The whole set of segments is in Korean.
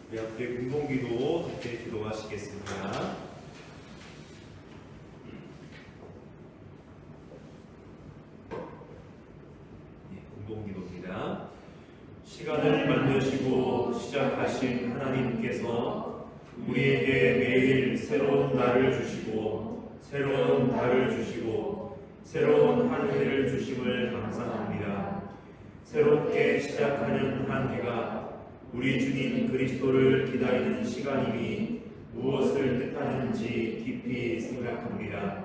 우리 함께 공동기도 함께 기도하시겠습니다. 공동기도입니다. 시간을 만드시고 시작하신 하나님께서 우리에게 매일 새로운 날을 주시고 새로운 달을 주시고 새로운 한 해를 주심을 감사합니다. 새롭게 시작하는 한 해가 우리 주님 그리스도를 기다리는 시간임이 무엇을 뜻하는지 깊이 생각합니다.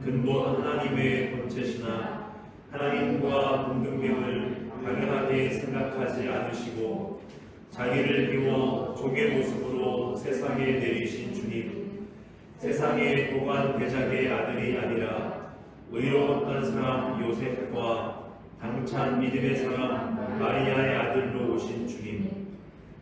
근본 하나님의 본체시나 하나님과 동등됨을 당연하게 생각하지 않으시고 자기를 비워 종의 모습으로 세상에 내리신 주님, 세상의 도관 대작의 아들이 아니라 의로웠던 사람 요셉과 당찬 믿음의 사람 마리아의 아들로 오신 주님,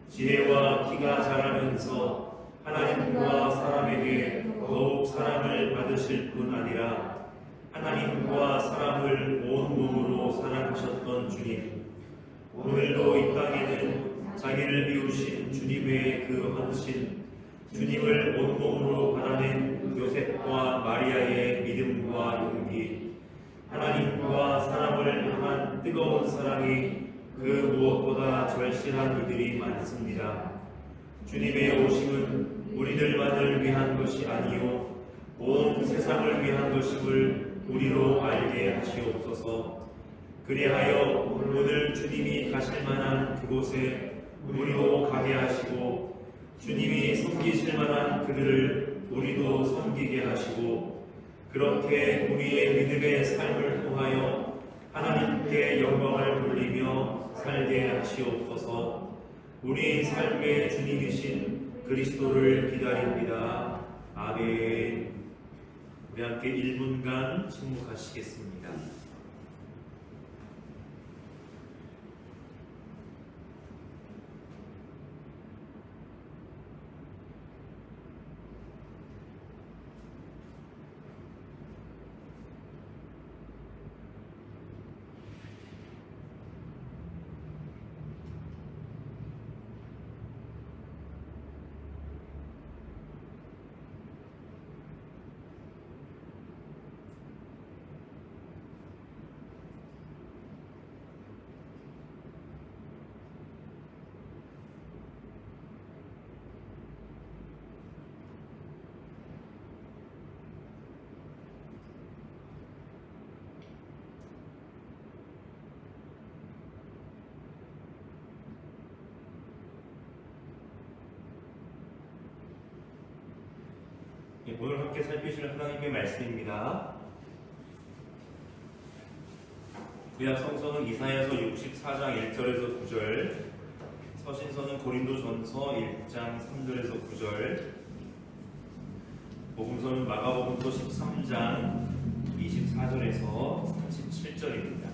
지혜와 키가 자라면서 하나님과 사람에게 더욱 사랑을 받으실 뿐 아니라 하나님과 사람을 온 몸으로 사랑하셨던 주님, 오늘도 이 땅에는 자기를 비우신 주님의 그 헌신, 주님을 온 몸으로 받아낸 요셉과 마리아의 믿음과 용기, 하나님과 사람을 향한 뜨거운 사랑이 그 무엇보다 절실한 이들이 많습니다. 주님의 오심은 우리들만을 위한 것이 아니요 온 세상을 위한 것임을 우리로 알게 하시옵소서. 그리하여 오늘 주님이 가실 만한 그곳에 우리도 가게 하시고 주님이 섬기실 만한 그들을 우리도 섬기게 하시고 그렇게 우리의 믿음의 삶을 통하여 하나님께 영광을 돌리며 살게 하시옵소서. 우리 삶의 주님이신 그리스도를 기다립니다. 아멘. 우리 함께 1분간 침묵하시겠습니다. 오늘 함께 살피실 하나님의 말씀입니다. 구약 성서는 이사야서 64장 1절에서 9절, 서신서는 고린도전서 1장 3절에서 9절, 복음서는 마가복음서 13장 24절에서 37절입니다.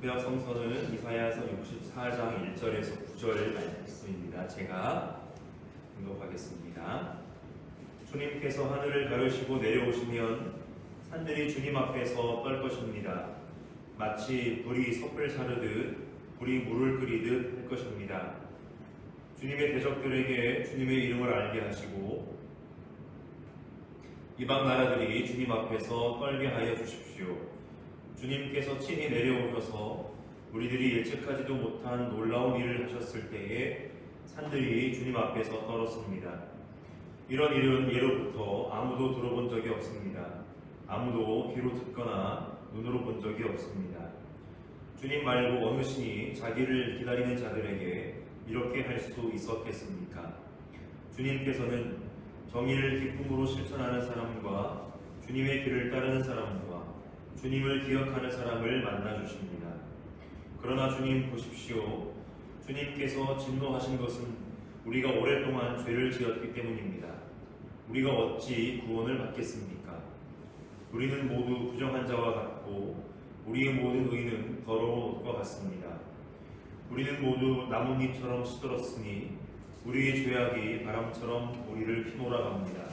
구약 성서는 이사야서 64장 1절에서 9절 말씀입니다. 제가 공독하겠습니다. 주님께서 하늘을 가르시고 내려오시면 산들이 주님 앞에서 떨 것입니다. 마치 불이 섭을 자르듯 불이 물을 끓이듯 할 것입니다. 주님의 대적들에게 주님의 이름을 알게 하시고 이방 나라들이 주님 앞에서 떨게 하여 주십시오. 주님께서 친히 내려오셔서 우리들이 예측하지도 못한 놀라운 일을 하셨을 때에 산들이 주님 앞에서 떨었습니다. 이런 일은 예로부터 아무도 들어본 적이 없습니다. 아무도 귀로 듣거나 눈으로 본 적이 없습니다. 주님 말고 어느 신이 자기를 기다리는 자들에게 이렇게 할 수 있었겠습니까? 주님께서는 정의를 기쁨으로 실천하는 사람과 주님의 길을 따르는 사람과 주님을 기억하는 사람을 만나주십니다. 그러나 주님 보십시오. 주님께서 진노하신 것은 우리가 오랫동안 죄를 지었기 때문입니다. 우리가 어찌 구원을 받겠습니까? 우리는 모두 부정한 자와 같고 우리의 모든 의는 더러운 옷과 같습니다. 우리는 모두 나뭇잎처럼 시들었으니 우리의 죄악이 바람처럼 우리를 휘몰아갑니다.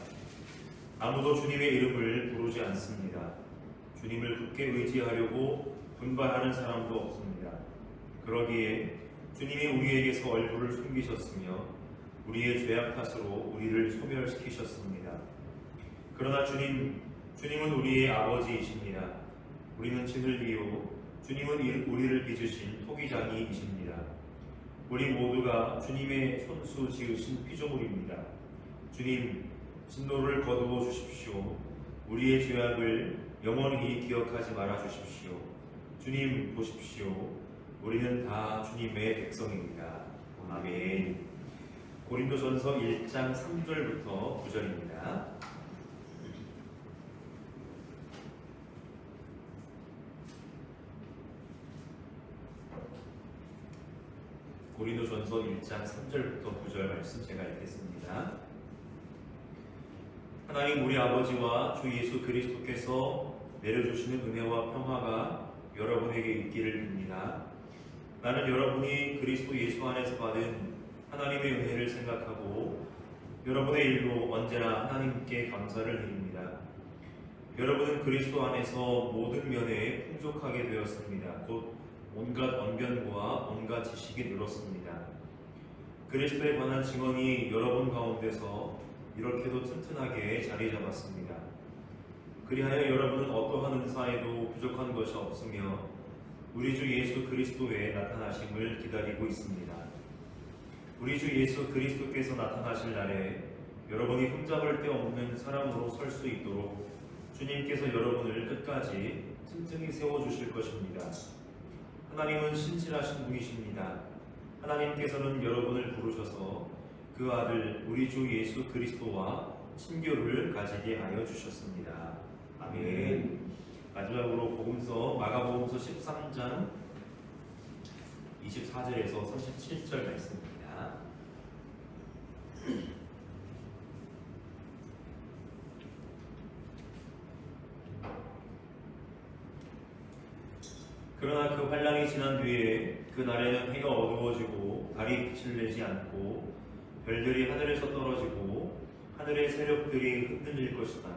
아무도 주님의 이름을 부르지 않습니다. 주님을 굳게 의지하려고 분발하는 사람도 없습니다. 그러기에 주님이 우리에게서 얼굴을 숨기셨으며 우리의 죄악 탓으로 우리를 소멸시키셨습니다. 그러나 주님은 우리의 아버지이십니다. 우리는 진흙이요 주님은 우리를 빚으신 토기장이이십니다. 우리 모두가 주님의 손수 지으신 피조물입니다. 주님, 진노를 거두어 주십시오. 우리의 죄악을 영원히 기억하지 말아 주십시오. 주님 보십시오. 우리는 다 주님의 백성입니다. 아멘. 고린도전서 1장 3절부터 9절입니다. 고린도전서 1장 3절부터 9절 말씀 제가 읽겠습니다. 하나님 우리 아버지와 주 예수 그리스도께서 내려주시는 은혜와 평화가 여러분에게 있기를 빕니다. 나는 여러분이 그리스도 예수 안에서 받은 하나님의 은혜를 생각하고 여러분의 일로 언제나 하나님께 감사를 드립니다. 여러분은 그리스도 안에서 모든 면에 풍족하게 되었습니다. 곧 온갖 언변과 온갖 지식이 늘었습니다. 그리스도에 관한 증언이 여러분 가운데서 이렇게도 튼튼하게 자리 잡았습니다. 그리하여 여러분은 어떠한 은사에도 부족한 것이 없으며 우리 주 예수 그리스도의 나타나심을 기다리고 있습니다. 우리 주 예수 그리스도께서 나타나실 날에 여러분이 흠잡을 데 없는 사람으로 설 수 있도록 주님께서 여러분을 끝까지 튼튼히 세워주실 것입니다. 하나님은 신실하신 분이십니다. 하나님께서는 여러분을 부르셔서 그 아들 우리 주 예수 그리스도와 친교를 가지게 하여 주셨습니다. 아멘. 마지막으로 복음서 마가복음서 13장 24절에서 37절 말씀입니다. 그러나 그 환란이 지난 뒤에 그 날에는 해가 어두워지고 달이 빛을 내지 않고 별들이 하늘에서 떨어지고 하늘의 세력들이 흔들릴 것이다.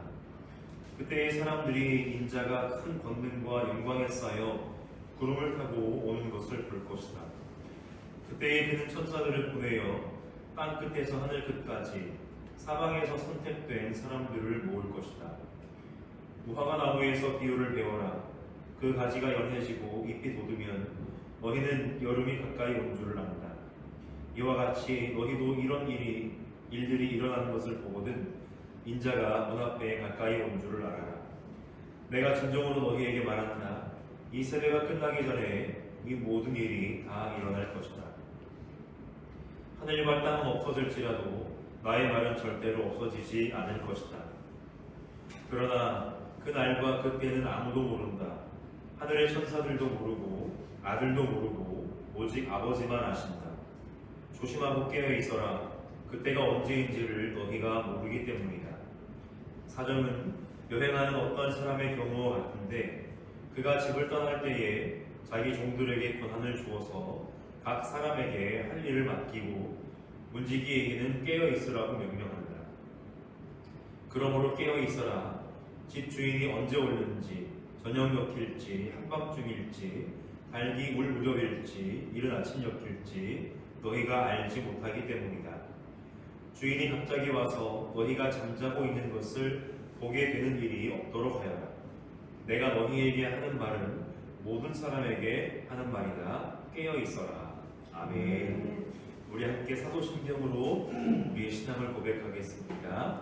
그때의 사람들이 인자가 큰 권능과 영광에 쌓여 구름을 타고 오는 것을 볼 것이다. 그때에 그는 천사들을 보내어 땅 끝에서 하늘 끝까지 사방에서 선택된 사람들을 모을 것이다. 무화과 나무에서 비유를 배워라. 그 가지가 연해지고 잎이 돋으면 너희는 여름이 가까이 온 줄을 안다. 이와 같이 너희도 이런 일들이 일어나는 것을 보거든 인자가 눈앞에 가까이 온 줄을 알아라. 내가 진정으로 너희에게 말한다. 이 세대가 끝나기 전에 이 모든 일이 다 일어날 것이다. 하늘과 땅은 없어질지라도 나의 말은 절대로 없어지지 않을 것이다. 그러나 그 날과 그 때는 아무도 모른다. 하늘의 천사들도 모르고 아들도 모르고 오직 아버지만 아신다. 조심하고 깨어 있어라. 그때가 언제인지를 너희가 모르기 때문이다. 사정은 여행하는 어떤 사람의 경우와 같은데 그가 집을 떠날 때에 자기 종들에게 권한을 주어서 각 사람에게 할 일을 맡기고 문지기에게는 깨어 있으라고 명령한다. 그러므로 깨어 있어라. 집 주인이 언제 오는지 저녁녘일지 한밤중일지 달기 울 무렵일지 이른 아침녘일지 너희가 알지 못하기 때문이다. 주인이 갑자기 와서 너희가 잠자고 있는 것을 보게 되는 일이 없도록 하여라. 내가 너희에게 하는 말은 모든 사람에게 하는 말이다. 깨어 있어라. 아멘. 우리 함께 사도신경으로 우리의 신앙을 고백하겠습니다.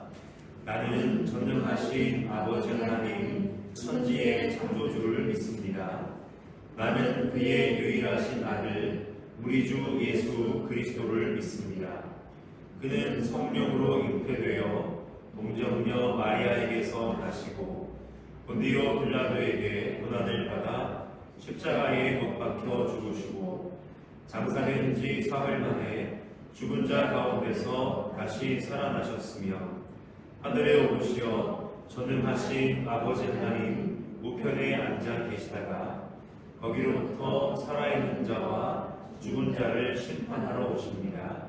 나는 전능하신 아버지 하나님 천지의 창조주를 믿습니다. 나는 그의 유일하신 아들 우리 주 예수 그리스도를 믿습니다. 그는 성령으로 잉태되어 동정녀 마리아에게서 나시고 본디오 빌라도에게 고난을 받아 십자가에 못 박혀 죽으시고 장사된 지 사흘 만에 죽은 자 가운데서 다시 살아나셨으며 하늘에 오르시어 전능하신 아버지 하나님 우편에 앉아 계시다가 거기로부터 살아있는 자와 죽은 자를 심판하러 오십니다.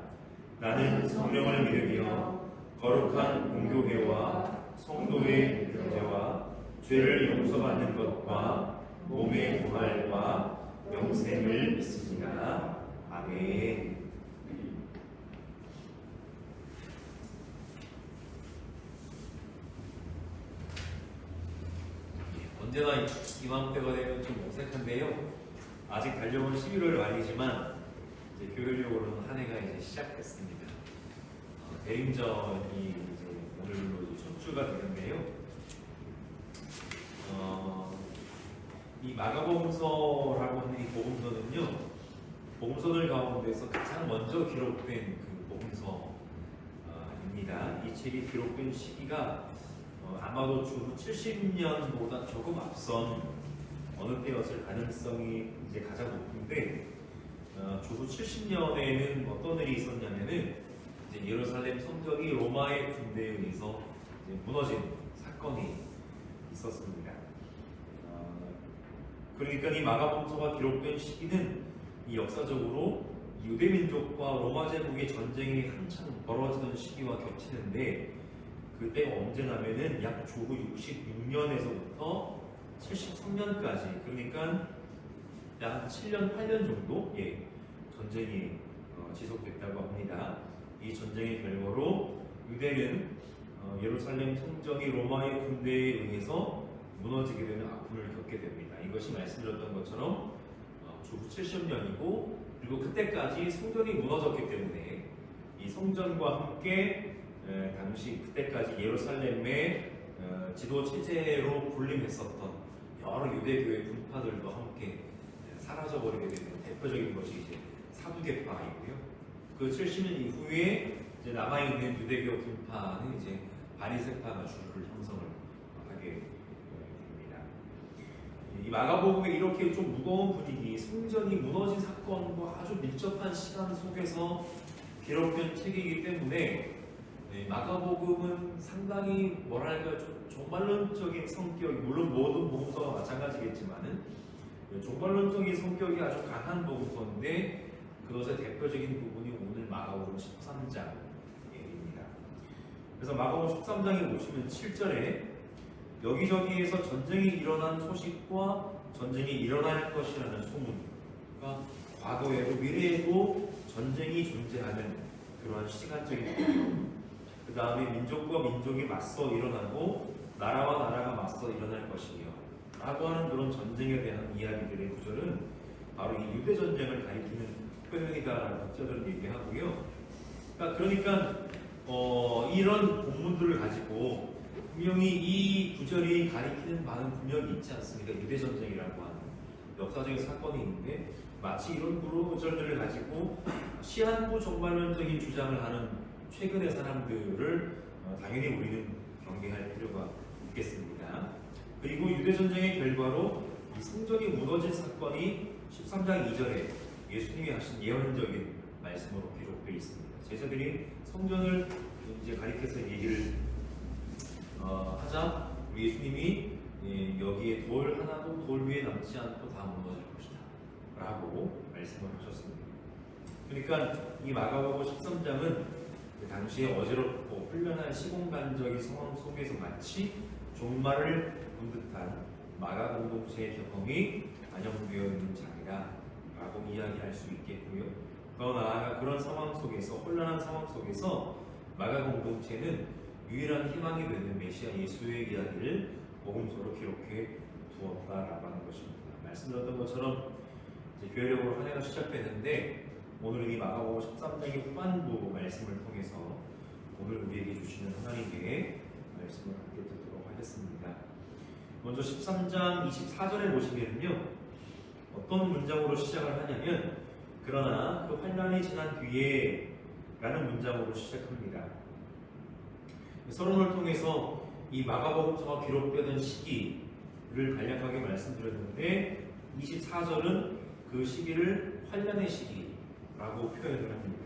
나는 성령을 믿으며 거룩한 공교회와 성도의 교제와 죄를 용서받는 것과 몸의 부활과 영생을 믿습니다. 아멘. 언제나 이맘때가 되면 좀 어색한데요. 아직 달려온 11월 말이지만 이제 교회적으로는 한 해가 이제 시작됐습니다. 대림절이 이제 오늘로 첫 주가 되는데요. 이 마가복음서라고 하는 이 복음서는요, 복음서들 가운데서 가장 먼저 기록된 그 복음서입니다. 이 책이 기록된 시기가 아마도 주후 70년보다 조금 앞선 어느 때였을 가능성이 이제 가장 높은데, 주후 70년에는 어떤 일이 있었냐면은 이제 예루살렘 성전이 로마의 군대에 의해서 이제 무너진 사건이 있었습니다. 그러니까 이 마가복음서가 기록된 시기는 이 역사적으로 유대 민족과 로마 제국의 전쟁이 한참 벌어지던 시기와 겹치는데, 그때가 언제냐면은 약 주후 66년에서부터 73년까지, 그러니까 약 7년 8년 정도 전쟁이 지속됐다고 합니다. 이 전쟁의 결과로 유대는 예루살렘 성전이 로마의 군대에 의해서 무너지게 되는 아픔을 겪게 됩니다. 이것이 말씀드렸던 것처럼 주후 70년이고, 그리고 그때까지 성전이 무너졌기 때문에 이 성전과 함께 당시 그때까지 예루살렘의 지도 체제로 군림했었던 여러 유대교의 분파들도 함께 사라져버리게 되는 대표적인 것이 이제 사두개파이고요. 그 70년 이후에 이제 남아있는 유대교 분파는 이제 바리새파가 주를 형성을 하게 됩니다. 이 마가복음에 이렇게 좀 무거운 분위기, 성전이 무너진 사건과 아주 밀접한 시간 속에서 기록된 책이기 때문에 마가복음은 상당히 뭐랄까 좀 종말론적인 성격이, 물론 모든 복음서가 마찬가지겠지만은 종말론적인 성격이 아주 강한 복음서인데, 그것의 대표적인 부분이 오늘 마가복음 13장입니다. 그래서 마가복음 13장에 보시면 7절에 여기저기에서 전쟁이 일어난 소식과 전쟁이 일어날 것이라는 소문, 그러니까 과거에도 미래에도 전쟁이 존재하는 그러한 시간적인 부분, 그 다음에 민족과 민족이 맞서 일어나고 나라와 나라가 맞서 일어날 것이며 라고 하는 그런 전쟁에 대한 이야기들의 구절은 바로 이 유대 전쟁을 가리키는 표현이다라고 학자들은 얘기하고요. 그러니까 이런 본문들을 가지고 분명히 이 구절이 가리키는 바는 분명히 있지 않습니까? 유대 전쟁이라고 하는 역사적인 사건이 있는데, 마치 이런 구절들을 가지고 시한부 종말론적인 주장을 하는 최근의 사람들을 당연히 우리는 경계할 필요가 있겠습니다. 그리고 유대전쟁의 결과로 이 성전이 무너진 사건이 13장 2절에 예수님이 하신 예언적인 말씀으로 기록되어 있습니다. 제자들이 성전을 이제 가리켜서 얘기를 하자 예수님이 여기에 돌 하나도 돌 위에 남지 않고 다 무너질 것이다 라고 말씀을 하셨습니다. 그러니까 이 마가복음 13장은 그 당시에 어지럽고 훈련한 시공간적인 상황 속에서 마치 종말을 본 듯한 마가 공동체의 경험이 반영되어 있는 장이라고 이야기할 수 있겠고요. 더 나아가 그런 상황 속에서, 혼란한 상황 속에서 마가 공동체는 유일한 희망이 되는 메시아 예수의 이야기를 복음서로 기록해 두었다라고 하는 것입니다. 말씀드렸던 것처럼 이제 교회력으로 한 해가 시작되는데, 오늘은 이 마가복음 13장의 후반부 말씀을 통해서 오늘 우리에게 주시는 하나님의 말씀을 함께 듣도록 하겠습니다. 먼저 13장 24절에 보시면요, 어떤 문장으로 시작을 하냐면 그러나 그 환란이 지난 뒤에 라는 문장으로 시작합니다. 서론을 통해서 이 마가복음서가 기록되는 시기를 간략하게 말씀드렸는데, 24절은 그 시기를 환란의 시기라고 표현을 합니다.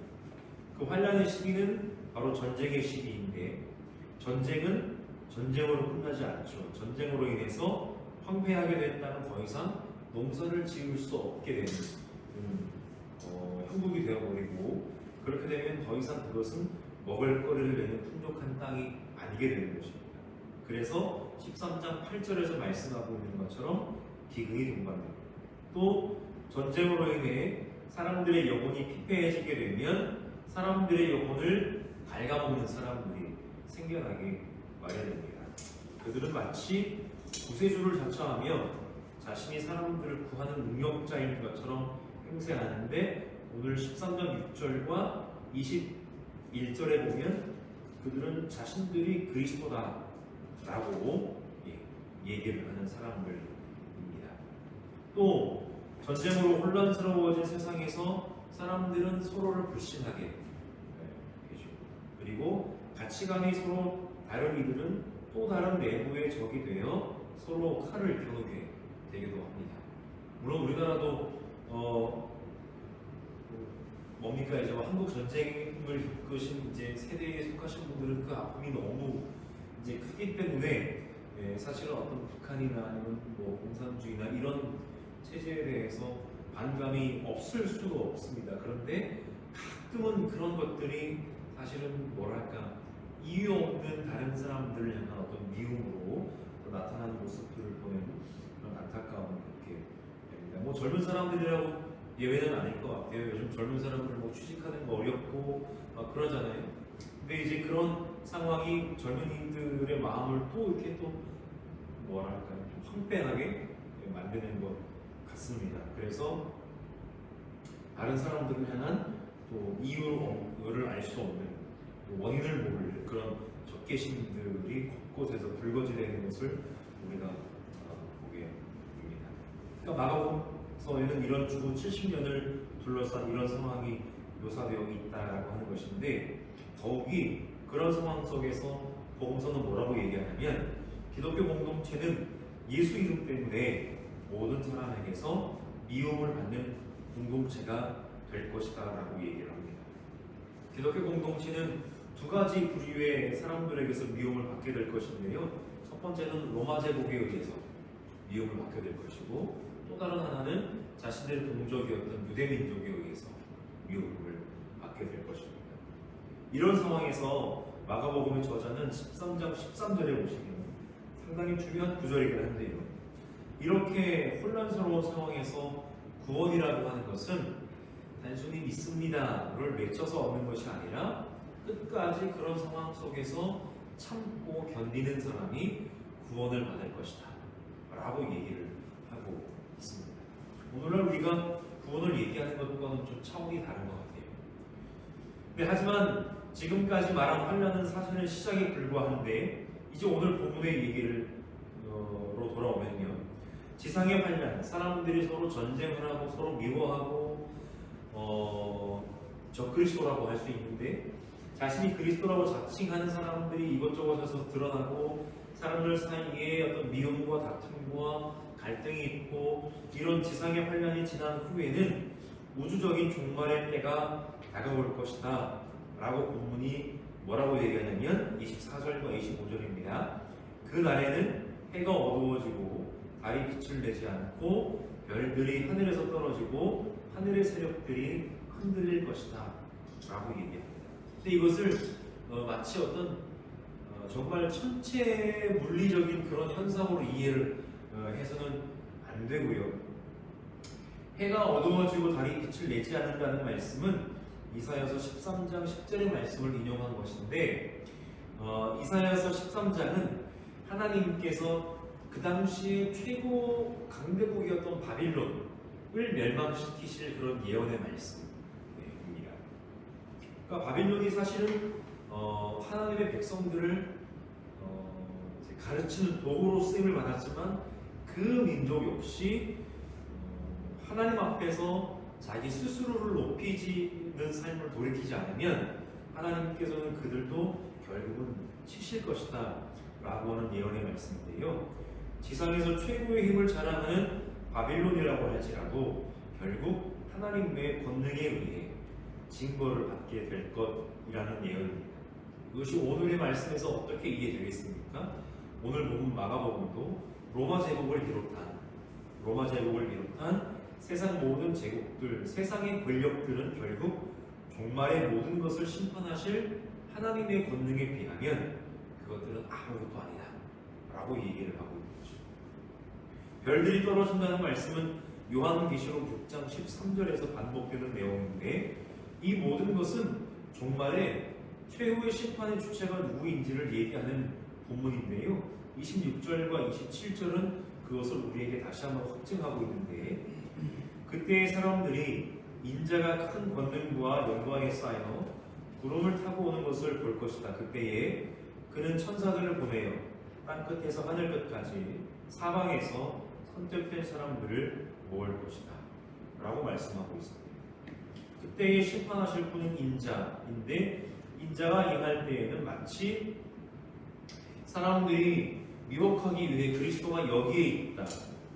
그 환란의 시기는 바로 전쟁의 시기인데, 전쟁은 전쟁으로 끝나지 않죠. 전쟁으로 인해서 황폐하게 된다면 더 이상 농사를 지을 수 없게 되는 형국이 되어버리고, 그렇게 되면 더 이상 그것은 먹을거리를 내는 풍족한 땅이 아니게 되는 것입니다. 그래서 13장 8절에서 말씀하고 있는 것처럼 기근이 동반됩니다. 또 전쟁으로 인해 사람들의 영혼이 피폐해지게 되면 사람들의 영혼을 갉아먹는 사람들이 생겨나게 마련됩니다. 그들은 마치 구세주를 자처하며 자신이 사람들을 구하는 능력자인 것처럼 행세하는데 오늘 13장 6절과 21절에 보면 그들은 자신들이 그리스도다라고 얘기를 하는 사람들입니다. 또 전쟁으로 혼란스러워진 세상에서 사람들은 서로를 불신하게 되죠. 그리고 가치관이 서로 다른 이들은 또 다른 내부의 적이 되어 서로 칼을 겨누게 되기도 합니다. 물론 우리나라도 뭡니까 이제 한국 전쟁을 겪으신 이제 세대에 속하신 분들은 그 아픔이 너무 이제 크기 때문에 사실은 어떤 북한이나 아니면 뭐 공산주의나 이런 체제에 대해서 반감이 없을 수가 없습니다. 그런데 가끔은 그런 것들이 사실은 뭐랄까 이유 없는 다른 사람들을 향한 어떤 미움으로 나타나는 모습들을 보면 그런 안타까움이 그렇게 됩니다. 뭐 젊은 사람들이라고 예외는 아닐 것 같아요. 요즘 젊은 사람들 뭐 취직하는 거 어렵고 막 그러잖아요. 근데 이제 그런 상황이 젊은이들의 마음을 또 이렇게 또 뭐랄까 좀 황폐하게 만드는 것 같습니다. 그래서 다른 사람들을 향한 또 이유를 알 수 없는 원인을 모를 그런 적개심들이 곳곳에서 불거지는 것을 우리가 보게 됩니다. 그러니까 마가복음서에는 이런 주후 70년을 둘러싼 이런 상황이 묘사되어 있다라고 하는 것인데 더욱이 그런 상황 속에서 복음서는 뭐라고 얘기하냐면 기독교 공동체는 예수 이름 때문에 모든 사람에게서 미움을 받는 공동체가 될 것이다 라고 얘기를 합니다. 기독교 공동체는 두 가지 부류의 사람들에게서 미움을 받게 될 것인데요. 첫 번째는 로마 제국에 의해서 미움을 받게 될 것이고 또 다른 하나는 자신들의 동족이었던 유대민족에 의해서 미움을 받게 될 것입니다. 이런 상황에서 마가복음의 저자는 13장 13절에 보시면 상당히 중요한 구절이긴 한데요. 이렇게 혼란스러운 상황에서 구원이라고 하는 것은 단순히 믿습니다를 외쳐서 얻는 것이 아니라 끝까지 그런 상황 속에서 참고 견디는 사람이 구원을 받을 것이다 라고 얘기를 하고 있습니다. 오늘날 우리가 구원을 얘기하는 것과는 좀 차원이 다른 것 같아요. 근데 하지만 지금까지 말한 환란은 사실은 시작에 불과한데 이제 오늘 본문의 얘기로 돌아오면요. 지상의 환란, 사람들이 서로 전쟁을 하고 서로 미워하고 적그리스도라고 할 수 있는데 자신이 그리스도라고 자칭하는 사람들이 이것저것에서 드러나고 사람들 사이에 어떤 미움과 다툼과 갈등이 있고 이런 지상의 환란이 지난 후에는 우주적인 종말의 때가 다가올 것이다 라고 본문이 뭐라고 얘기하냐면 24절과 25절입니다. 그 날에는 해가 어두워지고 달이 빛을 내지 않고 별들이 하늘에서 떨어지고 하늘의 세력들이 흔들릴 것이다 라고 얘기합니다. 근데 이것을 마치 어떤 정말 천체 물리적인 그런 현상으로 이해를 해서는 안 되고요. 해가 어두워지고 달이 빛을 내지 않는다는 말씀은 이사야서 13장 10절의 말씀을 인용한 것인데 이사야서 13장은 하나님께서 그 당시에 최고 강대국이었던 바빌론을 멸망시키실 그런 예언의 말씀입니다. 그러니까 바빌론이 사실은 하나님의 백성들을 가르치는 도구로 쓰임을 받았지만 그 민족 역시 하나님 앞에서 자기 스스로를 높이지는 삶을 돌이키지 않으면 하나님께서는 그들도 결국은 치실 것이다 라고 하는 예언의 말씀인데요. 지상에서 최고의 힘을 자랑하는 바빌론이라고 할지라도 결국 하나님의 권능에 의해 징벌을 받게 될 것이라는 예언입니다. 이것이 오늘의 말씀에서 어떻게 이해되겠습니까? 오늘 본문 마가복음도 로마 제국을 비롯한 세상 모든 제국들, 세상의 권력들은 결국 종말의 모든 것을 심판하실 하나님의 권능에 비하면 그것들은 아무것도 아니다 라고 얘기를 하고 있는 거죠. 별들이 떨어진다는 말씀은 요한계시록 6장 13절에서 반복되는 내용인데, 이 모든 것은 종말에 최후의 심판의 주체가 누구인지를 얘기하는 본문인데요. 26절과 27절은 그것을 우리에게 다시 한번 확증하고 있는데, 그때의 사람들이 인자가 큰 권능과 영광에 쌓여 구름을 타고 오는 것을 볼 것이다. 그때에 그는 천사들을 보내어 땅끝에서 하늘끝까지 사방에서 선택된 사람들을 모을 것이다 라고 말씀하고 있습니다. 그때에 심판하실 분은 인자인데, 인자가 임할 때에는 마치 사람들이 미혹하기 위해 그리스도가 여기에 있다,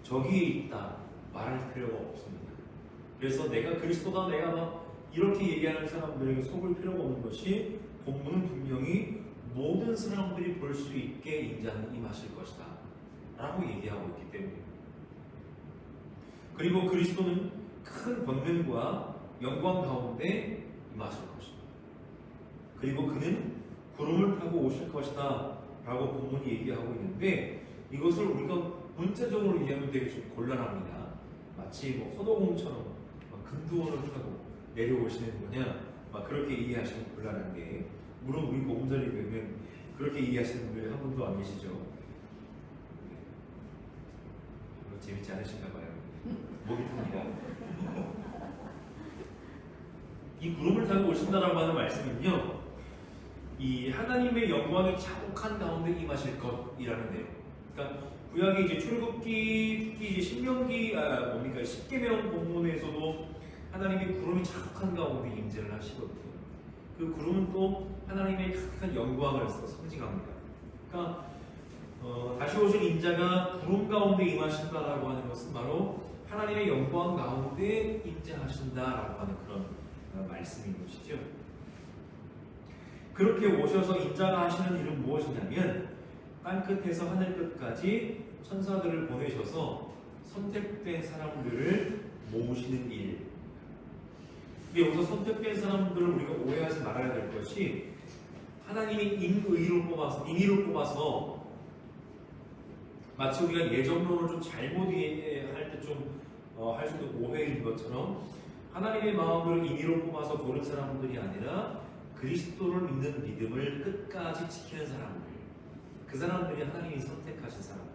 저기에 있다 말할 필요가 없습니다. 그래서 내가 그리스도다, 내가 막 이렇게 얘기하는 사람들에게 속을 필요가 없는 것이, 본문은 분명히 모든 사람들이 볼 수 있게 인자는 임하실 것이다 라고 얘기하고 있기 때문입니다. 그리고 그리스도는 큰 권능과 영광 가운데 임하실 것이다. 그리고 그는 구름을 타고 오실 것이다 라고 본문이 얘기하고 있는데, 이것을 우리가 문자적으로 이해하면 되게 좀 곤란합니다. 마치 뭐 서도공처럼 금두원을 타고 내려오시는 거냐, 막 그렇게 이해하시면 곤란한데, 물론 우리 보험자리 보면 그렇게 이해하시는 분들이 한 분도 안 계시죠. 재밌지 않으신가 봐요. 목이 탑니다. 이 구름을 타고 오신다라고 하는 말씀은요, 이 하나님의 영광이 자욱한 가운데 임하실 것이라는 내용. 그러니까 구약의 이제 출애굽기, 특히 이제 신명기, 십계명 본문에서도 하나님의 구름이 자욱한 가운데 임재를 하시거든요. 그 구름은 또 하나님의 큰 영광을 상징합니다. 그러니까 다시 오실 인자가 구름 가운데 임하신다라고 하는 것은 바로 하나님의 영광 가운데 임재하신다라고 하는 그런 말씀인 것이죠. 그렇게 오셔서 인자가 하시는 일은 무엇이냐면, 땅끝에서 하늘끝까지 천사들을 보내셔서 선택된 사람들을 모으시는 일. 근데 여기서 선택된 사람들을 우리가 오해하지 말아야 될 것이, 하나님이 임의로 뽑아서 마치 우리가 예정론을 좀 잘못 이해할 때 좀 할 수도 오해인 것처럼, 하나님의 마음으로 임의로 뽑아서 고른 사람들이 아니라 그리스도를 믿는 믿음을 끝까지 지키는 사람들, 그 사람들이 하나님이 선택하신 사람들.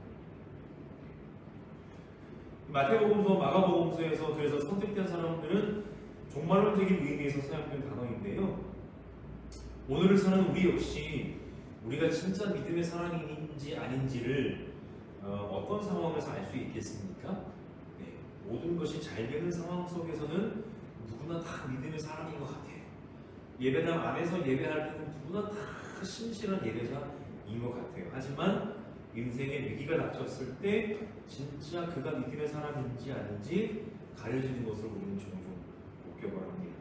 마태복음서, 마가복음서에서 그래서 선택된 사람들은 종말론적인 의미에서 사용된 단어인데요, 오늘을 사는 우리 역시 우리가 진짜 믿음의 사람인지 아닌지를 어떤 상황에서 알 수 있겠습니까? 네, 모든 것이 잘 되는 상황 속에서는 누구나 다 믿음의 사람인 것 같아요. 예배당 안에서 예배할 때는 누구나 다 신실한 예배자인 것 같아요. 하지만 인생의 위기가 닥쳤을 때 진짜 그가 믿음의 사람인지 아닌지 가려지는 것을 우리는 종종 목격을 합니다.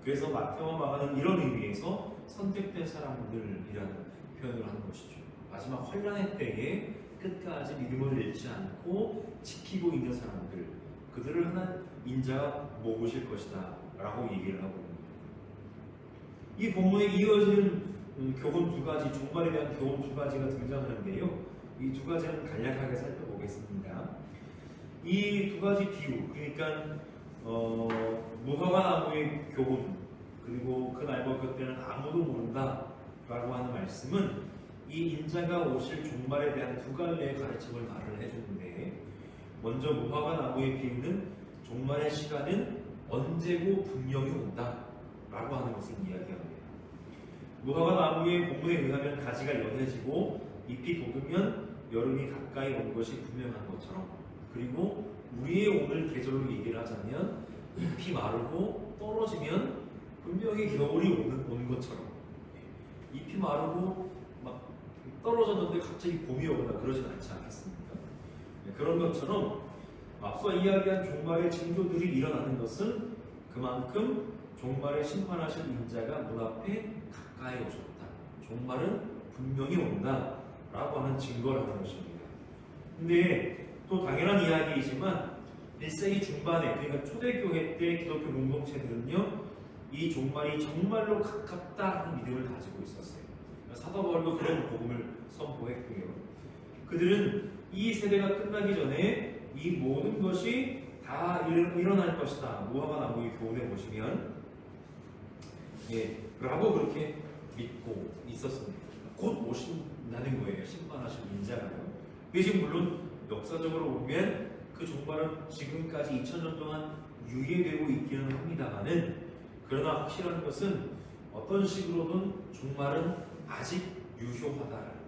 그래서 마태와 마가는 이런 의미에서 선택된 사람들이라는 표현을 하는 것이죠. 마지막 환란의 때에 끝까지 믿음을 잃지 않고 지키고 있는 사람들, 그들을 하나 인자가 모으실 것이다 라고 얘기를 하고 있습니다. 이 본문에 이어지는 교훈 두 가지, 종말에 대한 교훈 두 가지가 등장하는데요, 이 두 가지는 간략하게 살펴보겠습니다. 이 두 가지 비유, 그러니까 무화과 나무의 교훈, 그리고 그날과 그때는 아무도 모른다 라고 하는 말씀은 이 인자가 오실 종말에 대한 두 갈래의 가르침을 말을 해주는데, 먼저 무화과 나무의 비유는 종말의 시간은 언제고 분명히 온다 라고 하는 것을 이야기합니다. 무화과 나무의 본문에 의하면 가지가 연해지고 잎이 돋으면 여름이 가까이 온 것이 분명한 것처럼, 그리고 우리의 오늘 계절로 얘기를 하자면 잎이 마르고 떨어지면 분명히 겨울이 온 것처럼, 잎이 마르고 막 떨어졌는데 갑자기 봄이 오거나 그러진 않지 않겠습니까? 그런 것처럼 앞서 이야기한 종말의 징조들이 일어나는 것은 그만큼 종말에 심판하실 인자가 문 앞에 가까이 오셨다, 종말은 분명히 온다 라고 하는 증거라는 것입니다. 근데 또 당연한 이야기이지만 1세기 중반에, 그러니까 초대교회 때 기독교 공동체들은요, 이 종말이 정말로 가깝다는 믿음을 가지고 있었어요. 사도 바울도 그런 복음을 선포했고요. 그들은 이 세대가 끝나기 전에 이 모든 것이 다 일어날 것이다. 무화과 나무의 교훈에 보시면 라고 그렇게 믿고 있었습니다. 곧 오신다는 거예요. 심판하실 인자가요. 대신 물론 역사적으로 보면 그 종말은 지금까지 2000년 동안 유예되고 있기는 합니다만은, 그러나 확실한 것은 어떤 식으로든 종말은 아직 유효하다라는 거예요.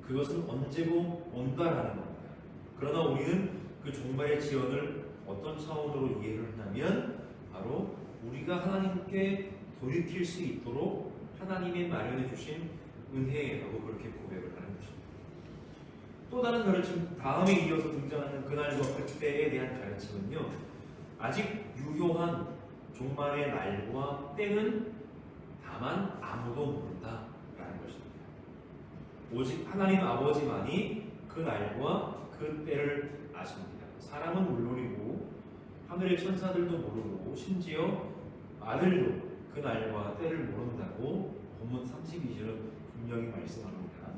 그것은 언제고 온다라는 겁니다. 그러나 우리는 그 종말의 지연을 어떤 차원으로 이해를 하냐면 바로 우리가 하나님께 돌이킬 수 있도록 하나님이 마련해 주신 은혜라고 그렇게 고백을 하는 것입니다. 또 다른 가르침, 다음에 이어서 등장하는 그날과 그때에 대한 가르침은요, 아직 유효한 종말의 날과 때는 다만 아무도 모른다라는 것입니다. 오직 하나님 아버지만이 그 날과 그 때를 아십니다. 사람은 물론이고 하늘의 천사들도 모르고 심지어 아들도 그 날과 때를 모른다고 본문 32절은 분명히 말씀합니다.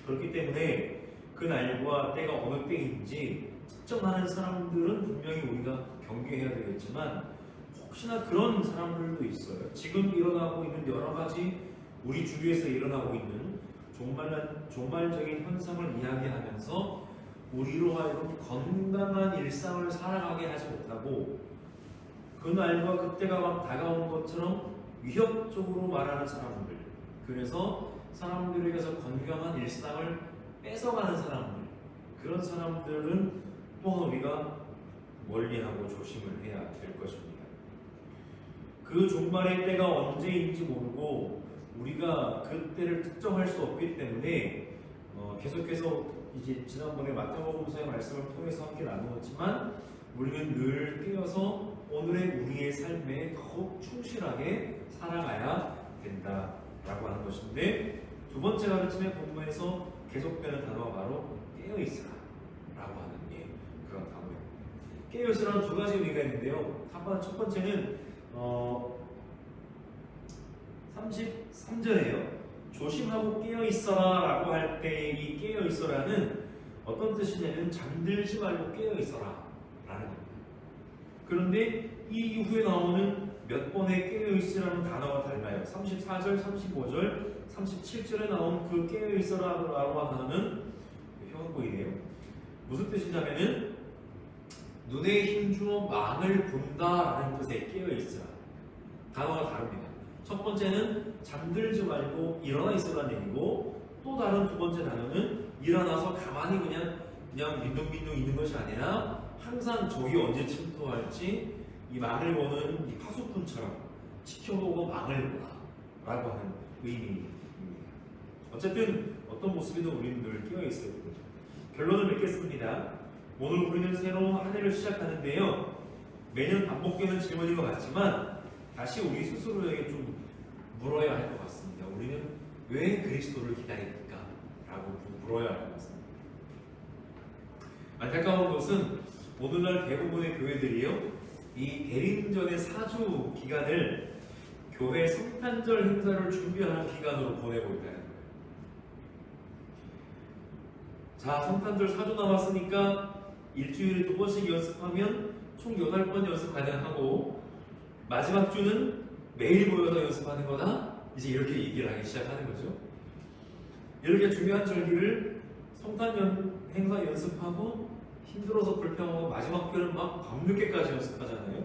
그렇기 때문에 그 날과 때가 어느 때인지 특정하는 사람들은 분명히 우리가 경계해야 되겠지만, 혹시나 그런 사람들도 있어요. 지금 일어나고 있는 여러 가지 우리 주위에서 일어나고 있는 종말적인 현상을 이야기하면서 우리로 하여금 건강한 일상을 살아가게 하지 못하고 그 날과 그때가 막 다가온 것처럼 위협적으로 말하는 사람들, 그래서 사람들에게서 건강한 일상을 뺏어가는 사람들, 그런 사람들은 또한 우리가 멀리하고 조심을 해야 될 것입니다. 그 종말의 때가 언제인지 모르고 우리가 그 때를 특정할 수 없기 때문에 계속해서 이제 지난번에 마태복음서의 말씀을 통해서 함께 나누었지만, 우리는 늘 깨어서 오늘의 우리의 삶에 더욱 충실하게 살아가야 된다라고 하는 것인데, 두 번째 가르침의 본문에서 계속되는 단어가 바로 깨어있으라 라고 하는 그런 단어입니다. 깨어있으라는 두 가지 의미가 있는데요. 첫 번째는 33절에요. 조심하고 깨어있어라 라고 할 때 이 깨어있어라는 어떤 뜻이냐면 잠들지 말고 깨어있어라 라는 겁니다. 그런데 이 이후에 나오는 몇 번의 깨어있으라는 단어가 달라요. 34절, 35절, 37절에 나온 그 깨어있어라 라고 하는 단어는 혀가 보이네요. 무슨 뜻이냐면은 눈에 힘주어 망을 본다 라는 뜻의 깨어있으라. 단어가 다릅니다. 첫 번째는 잠들지 말고 일어나 있으라는 얘기고, 또 다른 두 번째 단어는 일어나서 가만히 그냥 빈둥빈둥 있는 것이 아니라 항상 적이 언제 침투할지 이 망을 보는 이 파수꾼처럼 지켜보고 망을 보라 라고 하는 의미입니다. 어쨌든 어떤 모습이든 우리는 늘 깨어있어야 됩니다. 결론을 맺겠습니다. 오늘 우리는 새로운 한 해를 시작하는데요, 매년 반복되는 질문인 것 같지만 다시 우리 스스로에게 좀 물어야 할 것 같습니다. 우리는 왜 그리스도를 기다립니까? 라고 물어야 할 것 같습니다. 안타까운 것은 오늘날 대부분의 교회들이요, 이 대림절의 4주 기간을 교회 성탄절 행사를 준비하는 기간으로 보내고 있다는 거예요. 자, 성탄절 4주 남았으니까 일주일에 2번씩 연습하면 총 8번 연습 가능하고, 마지막 주는 매일 모여서 연습하는 거다? 이제 이렇게 얘기를 하기 시작하는 거죠. 이렇게 중요한 절기를 성탄 행사 연습하고 힘들어서 불평하고 마지막 주는 막 밤늦게까지 연습하잖아요.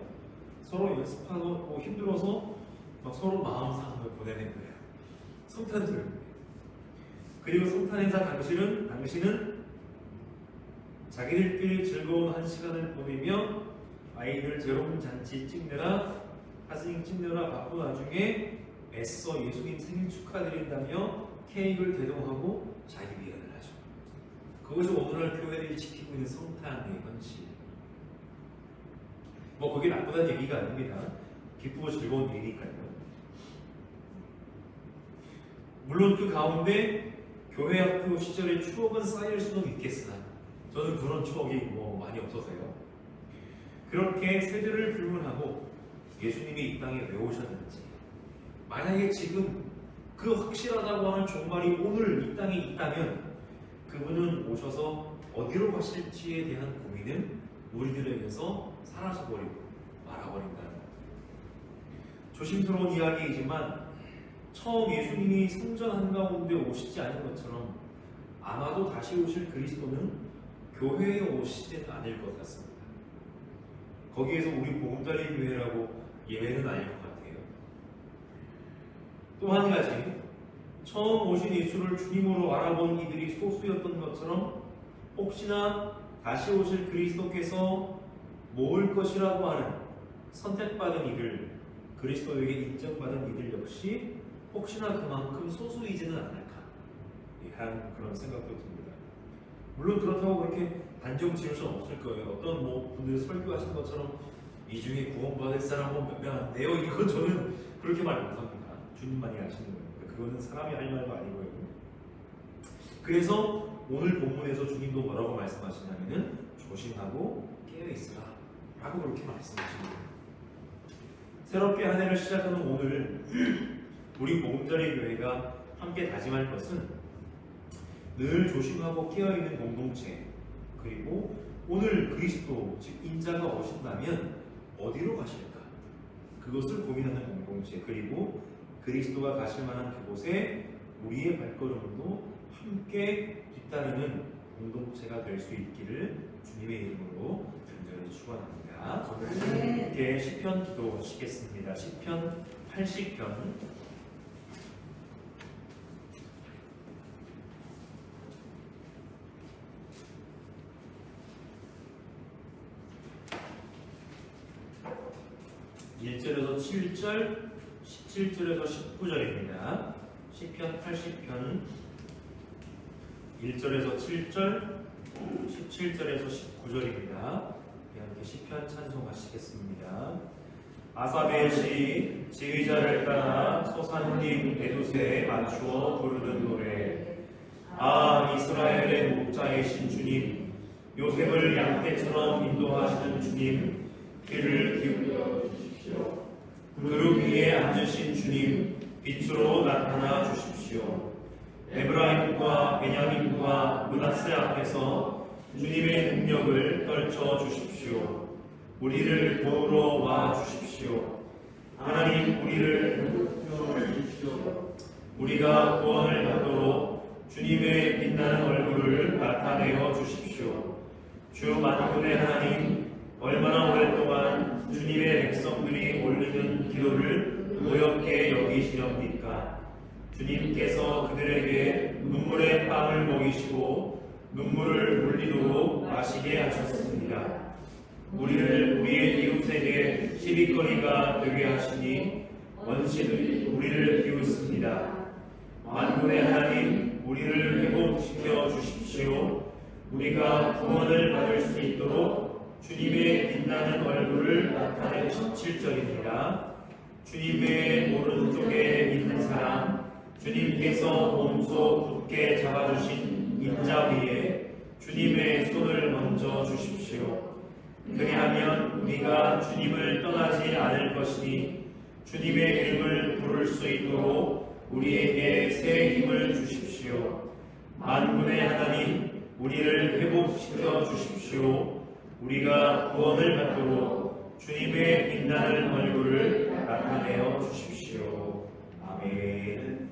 서로 연습하고 힘들어서 막 서로 마음 상함을 보내는 거예요. 성탄절. 그리고 성탄 행사 당신은 자기들끼리 즐거운 한 시간을 보내며 아이들 재롱 잔치 찍느라, 사진 찍느라 바쁜 와중에 애써 예수님 생일 축하드린다며 케이크를 대동하고 자기 위안을 하죠. 그것이 오늘날 교회들이 지키고 있는 성탄의 현실. 그게 나쁘다는 얘기가 아닙니다. 기쁘고 즐거운 일이니까요. 물론 그 가운데 교회 학교 시절의 추억은 쌓일 수도 있겠으나 저는 그런 추억이 많이 없어서요. 그렇게 세대를 불문하고 예수님이 이 땅에 왜 오셨는지, 만약에 지금 그 확실하다고 하는 종말이 오늘 이 땅에 있다면 그분은 오셔서 어디로 가실지에 대한 고민은 우리들에게서 사라져버리고 말아버린다는 것. 조심스러운 이야기이지만 처음 예수님이 성전 한가운데 오시지 않은 것처럼 아마도 다시 오실 그리스도는 교회에 오시지는 않을 것 같습니다. 거기에서 우리 보금자리 교회라고 예외는 아닐 것 같아요. 또 한 가지, 처음 오신 예수를 주님으로 알아본 이들이 소수였던 것처럼 혹시나 다시 오실 그리스도께서 모을 것이라고 하는 선택받은 이들, 그리스도에게 인정받은 이들 역시 혹시나 그만큼 소수이지는 않을까 하는 그런 생각도 듭니다. 물론 그렇다고 그렇게 단정 지을 수는 없을 거예요. 어떤 분들이 설교하신 것처럼 이 중에 구원받을 사람은 몇 명 안 돼요. 이건 저는 그렇게 말 못합니다. 주님만이 아시는 거예요. 그거는 사람이 할 말도 아니고요. 그래서 오늘 본문에서 주님도 뭐라고 말씀하시냐면은 조심하고 깨어있으라 라고 그렇게 말씀하십니다. 새롭게 한 해를 시작하는 오늘 우리 보금자리 교회가 함께 다짐할 것은 늘 조심하고 깨어있는 공동체, 그리고 오늘 그리스도 즉 인자가 오신다면 어디로 가실까? 그것을 고민하는 공동체, 그리고 그리스도가 가실 만한 그곳에 우리의 발걸음도 함께 뒤따르는 공동체가 될 수 있기를 주님의 이름으로 간절히 축원합니다. 함께 시편 기도하시겠습니다. 시편 80편 1절에서 7절, 17절에서 19절입니다. 시편 80편 1절에서 7절, 17절에서 19절입니다. 함께 시편 찬송하시겠습니다. 아삽의 시, 지휘자를 따라 소산님 에두세에 맞추어 부르는 노래. 아, 이스라엘의 목자이신 주님, 요셉을 양떼처럼 인도하시는 주님, 귀를 기울여 주십시오. 그룹 위에 앉으신 주님, 빛으로 나타나 주십시오. 에브라임과 베냐민과 므낫세 앞에서 주님의 능력을 떨쳐 주십시오. 우리를 도우러 와 주십시오. 하나님, 우리를 도우러 주십시오. 우리가 구원을 받도록 주님의 빛나는 얼굴을 나타내어 주십시오. 주 만군의 하나님, 얼마나 오랫동안 주님의 백성들이 올리는 기도를 노엽게 여기시렵니까? 주님께서 그들에게 눈물의 빵을 먹이시고 눈물을 물리도록 마시게 하셨습니다. 우리의 이웃에게 시비거리가 되게 하시니 원신들이 우리를 비웃습니다. 만군의 하나님, 우리를 회복시켜 주십시오. 우리가 구원을 받을 수 있도록 주님의 빛나는 얼굴을 나타내 17절입니다. 주님의 오른쪽에 있는 사람, 주님께서 몸소 굳게 잡아주신 인자 위에 주님의 손을 얹어 주십시오. 그리하면 우리가 주님을 떠나지 않을 것이니 주님의 이름을 부를 수 있도록 우리에게 새 힘을 주십시오. 만군의 하나님, 우리를 회복시켜 주십시오. 우리가 구원을 받도록 주님의 빛나는 얼굴을 나타내어 주십시오. 아멘.